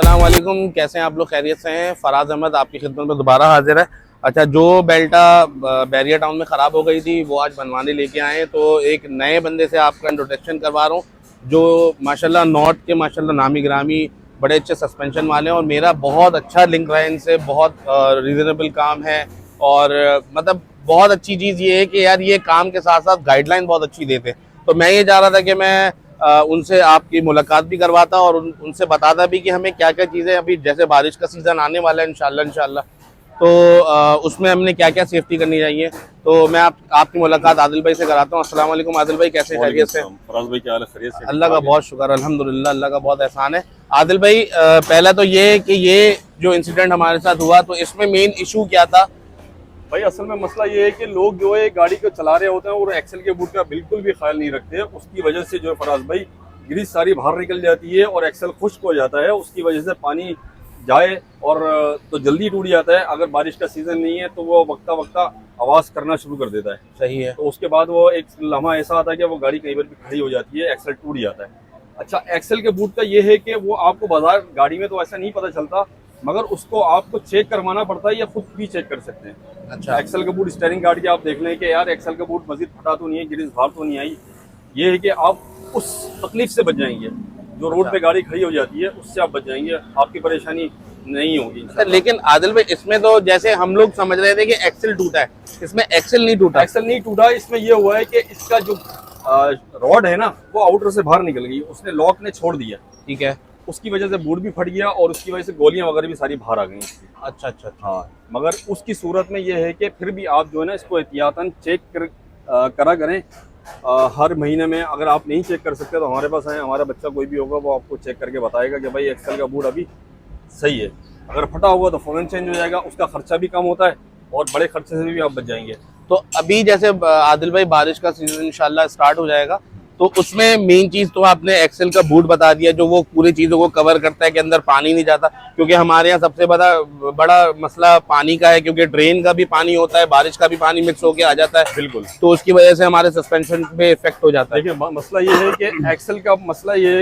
अस्सलाम वालेकुम, कैसे हैं आप लोग? खैरियत से हैं? फराज अहमद आपकी खिदमत में दोबारा हाजिर है। अच्छा, जो बेल्टा बैरियर टाउन में ख़राब हो गई थी वो आज बनवाने लेके आए हैं, तो एक नए बंदे से आपका इंट्रोडक्शन करवा रहा हूँ जो माशाल्लाह नॉर्थ के माशाल्लाह नामी ग्रामी बड़े अच्छे सस्पेंशन वाले हैं और मेरा बहुत अच्छा लिंक रहा है इनसे। बहुत रीज़नेबल काम है और मतलब बहुत अच्छी चीज़ ये है कि यार ये काम के साथ साथ गाइडलाइन बहुत अच्छी देते हैं। तो मैं ये चाह रहा था कि मैं उनसे आपकी मुलाकात भी करवाता और उनसे बताता भी कि हमें क्या क्या चीज़ें, अभी जैसे बारिश का सीज़न आने वाला है इंशाल्लाह तो उसमें हमने क्या क्या सेफ्टी करनी चाहिए। तो मैं आपकी मुलाकात आदिल भाई से कराता हूँ। अस्सलाम वालेकुम आदिल भाई, कैसे खैरियत से? फराज भाई क्या हाल है? खैरियत से? अल्लाह का बहुत शुक्र, अल्हम्दुलिल्लाह, अल्लाह का बहुत एहसान है। आदिल भाई, पहला तो ये कि ये जो इंसिडेंट हमारे साथ हुआ तो इसमें मेन इशू क्या था? भाई असल में मसला ये है कि लोग जो है गाड़ी को चला रहे होते हैं और एक्सेल के बूट का बिल्कुल भी ख्याल नहीं रखते। उसकी वजह से जो है फराज भाई ग्रीस सारी बाहर निकल जाती है और एक्सेल खुश्क हो जाता है। उसकी वजह से पानी जाए और तो जल्दी टूट जाता है। अगर बारिश का सीजन नहीं है तो वो वक्ता वक्ता आवाज़ करना शुरू कर देता है। सही है। तो उसके बाद वो एक लम्हा ऐसा आता है कि वो गाड़ी कई बार भी खड़ी हो जाती है, एक्सेल टूट जाता है। अच्छा, एक्सेल के बूट का ये है कि वो आपको बाजार गाड़ी में तो ऐसा नहीं पता चलता, मगर उसको आपको चेक करवाना पड़ता है या खुद भी चेक कर सकते हैं। अच्छा, एक्सेल का बूट स्टीयरिंग गार्ड के आप देख लें कि यार एक्सेल का बूट मजीद फटा तो नहीं है, ग्रीस बाहर तो नहीं आई। ये है कि आप उस तकलीफ से बच जाएंगे जो रोड पे गाड़ी खड़ी हो जाती है, उससे आप बच जाएंगे, आपकी परेशानी नहीं होगी। लेकिन आदिल भाई इसमें तो जैसे हम लोग समझ रहे थे कि एक्सेल टूटा है, इसमें एक्सेल नहीं टूटा। एक्सेल नहीं टूटा, इसमें ये हुआ है कि इसका जो रॉड है ना वो आउटर से बाहर निकल गई, उसने लॉक ने छोड़ दिया। ठीक है। उसकी वजह से बूट भी फट गया और उसकी वजह से गोलियां वगैरह भी सारी बाहर आ गई उसकी। अच्छा अच्छा। हाँ, मगर उसकी सूरत में ये है कि फिर भी आप जो है ना इसको एहतियातन चेक करा करें। हर महीने में अगर आप नहीं चेक कर सकते तो हमारे पास आए, हमारा बच्चा कोई भी होगा वो आपको चेक करके बताएगा कि भाई एक्सेल का बूट अभी सही है। अगर फटा हुआ तो फ़ौरन चेंज हो जाएगा, उसका खर्चा भी कम होता है और बड़े खर्चे से भी आप बच जाएंगे। तो अभी जैसे आदिल भाई बारिश का सीजन इंशाल्लाह स्टार्ट हो जाएगा, तो उसमें मेन चीज तो आपने एक्सेल का बूट बता दिया जो वो पूरी चीजों को कवर करता है कि अंदर पानी नहीं जाता, क्योंकि हमारे यहाँ सबसे बड़ा मसला पानी का है, क्योंकि ड्रेन का भी पानी होता है, बारिश का भी पानी मिक्स होके आ जाता है। बिल्कुल। तो उसकी वजह से हमारे सस्पेंशन पे इफेक्ट हो जाता है। देखिए मसला ये है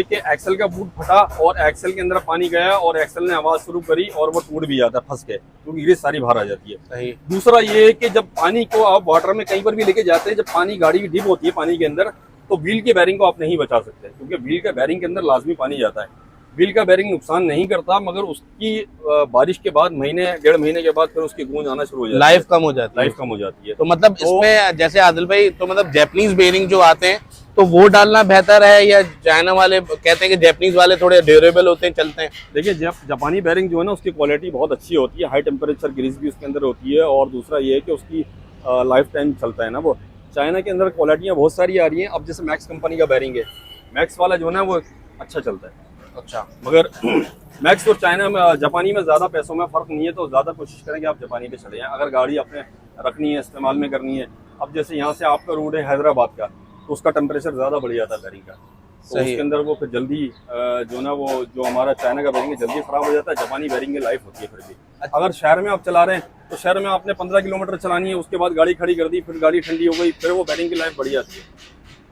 कि एक्सेल का बूट फटा और एक्सेल के अंदर पानी गया और एक्सेल ने आवाज शुरू करी और वो टूट भी जाता है, फंस के, क्योंकि ग्रीस सारी बाहर आ जाती है। सही। दूसरा ये है कि जब पानी को आप वाटर में कहीं पर भी लेके जाते हैं, जब पानी गाड़ी की डिप होती है पानी के अंदर, तो व्हील के बैरिंग को आप नहीं बचा सकते, क्योंकि व्हील के बैरिंग के अंदर लाजमी पानी जाता है। व्हील का बैरिंग नुकसान नहीं करता, मगर उसकी बारिश के बाद महीने 1.5 महीने के बाद फिर उसकी गूंज आना शुरू हो जाती है, लाइफ कम हो जाती है। लाइफ कम हो जाती है। तो मतलब इसमें जैसे आदिल भाई, तो मतलब जैपनीज बेयरिंग जो आते हैं तो वो डालना बेहतर है या चाइना वाले? कहते हैं कि जैपनीज वाले थोड़े ड्यूरेबल होते हैं, चलते हैं। देखिए जापानी बैरिंग जो है ना उसकी क्वालिटी बहुत अच्छी होती है, हाई टेम्परेचर ग्रीस भी उसके अंदर होती है, और दूसरा ये है कि उसकी लाइफ टाइम चलता है ना वो। चाइना के अंदर क्वालिटियाँ बहुत सारी आ रही हैं। अब जैसे मैक्स कंपनी का बैरिंग है, मैक्स वाला जो है ना वो अच्छा चलता है। अच्छा, मगर मैक्स और चाइना में जापानी में ज़्यादा पैसों में फ़र्क नहीं है, तो ज़्यादा कोशिश करें कि आप जापानी पे चले जाएँ अगर गाड़ी अपने रखनी है, इस्तेमाल में करनी है। अब जैसे यहाँ से आपका रूट है हैदराबाद का, तो उसका टेम्परेचर ज़्यादा बढ़ जाता है बैरिंग का, तो उसके अंदर वो फिर जल्दी जो ना वो जो हमारा चाइना का बैरिंग है जल्दी ख़राब हो जाता है। जापानी बैरिंग की लाइफ होती है फिर भी। अगर शहर में आप चला रहे हैं तो शहर में आपने 15 किलोमीटर चलानी है, उसके बाद गाड़ी खड़ी कर दी, फिर गाड़ी ठंडी हो गई, फिर वो बैरिंग की लाइफ बढ़ जाती है।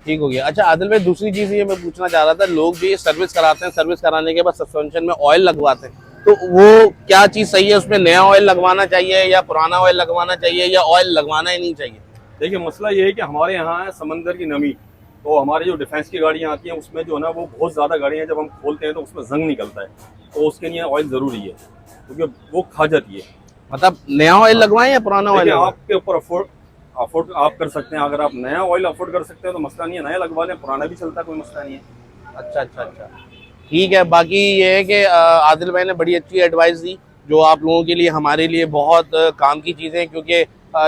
ठीक हो गया। अच्छा आदिल भाई, दूसरी चीज़ ये मैं पूछना चाह रहा था, लोग भी सर्विस कराते हैं, सर्विस कराने के बाद सस्पेंशन में ऑयल लगवाते हैं, तो वो क्या चीज़ सही है? उसमें नया ऑयल लगवाना चाहिए या पुराना ऑयल लगवाना चाहिए या ऑयल लगवाना ही नहीं चाहिए? देखिए मसला ये है कि हमारे यहाँ है समंदर की नमी, तो हमारे जो डिफेंस की गाड़ियाँ आती हैं उसमें जो है ना वो बहुत ज़्यादा गाड़ियाँ जब हम खोलते हैं तो उसमें जंग निकलता है, तो उसके लिए ऑयल ज़रूरी है, क्योंकि वो खा जाती है। मतलब नया ऑयल लगवाएं या पुराना ऑयल? आपके ऊपर अफोर्ड आप कर सकते हैं। अगर आप नया ऑयल अफोर्ड कर सकते हैं तो मसला नहीं है, नया लगवा लें, पुराना भी चलता है, कोई मसला नहीं है। अच्छा अच्छा अच्छा, ठीक है। बाकी ये है कि आदिल भाई ने बड़ी अच्छी एडवाइस दी जो आप लोगों के लिए, हमारे लिए बहुत काम की चीज़ें हैं, क्योंकि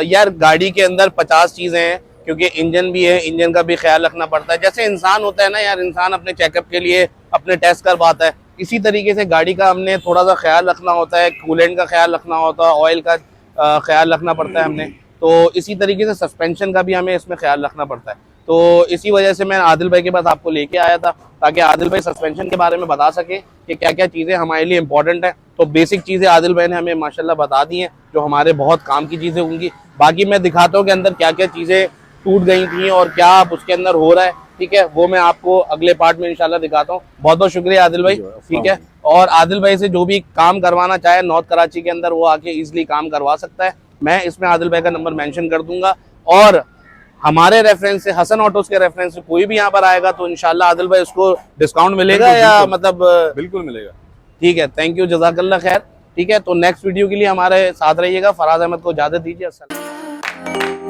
यार गाड़ी के अंदर 50 चीज़ें हैं, क्योंकि इंजन भी है, इंजन का भी ख्याल रखना पड़ता है। जैसे इंसान होता है ना यार, इंसान अपने चेकअप के लिए अपने टेस्ट करवाता है, इसी तरीके से गाड़ी का हमने थोड़ा सा ख्याल रखना होता है, कूलेंट का ख्याल रखना होता है, ऑयल का ख्याल रखना पड़ता है हमने, तो इसी तरीके से सस्पेंशन का भी हमें इसमें ख्याल रखना पड़ता है। तो इसी वजह से मैं आदिल भाई के पास आपको लेके आया था, ताकि आदिल भाई सस्पेंशन के बारे में बता सके कि क्या क्या चीज़ें हमारे लिए इंपॉर्टेंट है। तो बेसिक चीज़ें आदिल भाई ने हमें माशाल्लाह बता दी हैं जो हमारे बहुत काम की चीज़ें होंगी। बाकी मैं दिखाता हूँ कि अंदर क्या क्या चीज़ें टूट गई थी और क्या अब उसके अंदर हो रहा है। ठीक है, वो मैं आपको अगले पार्ट में इंशाल्लाह दिखाता हूँ। बहुत बहुत शुक्रिया आदिल भाई, ठीक है। और आदिल भाई से जो भी काम करवाना चाहे नॉर्थ कराची के अंदर, वो आके इजीली काम करवा सकता है। मैं इसमें आदिल भाई का नंबर मेंशन कर दूंगा। और हमारे रेफरेंस से, हसन ऑटोज के रेफरेंस से कोई भी यहाँ पर आएगा तो इंशाल्लाह आदिल भाई उसको डिस्काउंट मिलेगा या मतलब? बिल्कुल मिलेगा। ठीक है, थैंक यू, जज़ाकल्लाह खैर। ठीक है, तो नेक्स्ट वीडियो के लिए हमारे साथ रहिएगा। फराज अहमद को इजाजत दीजिए। अस्सलाम।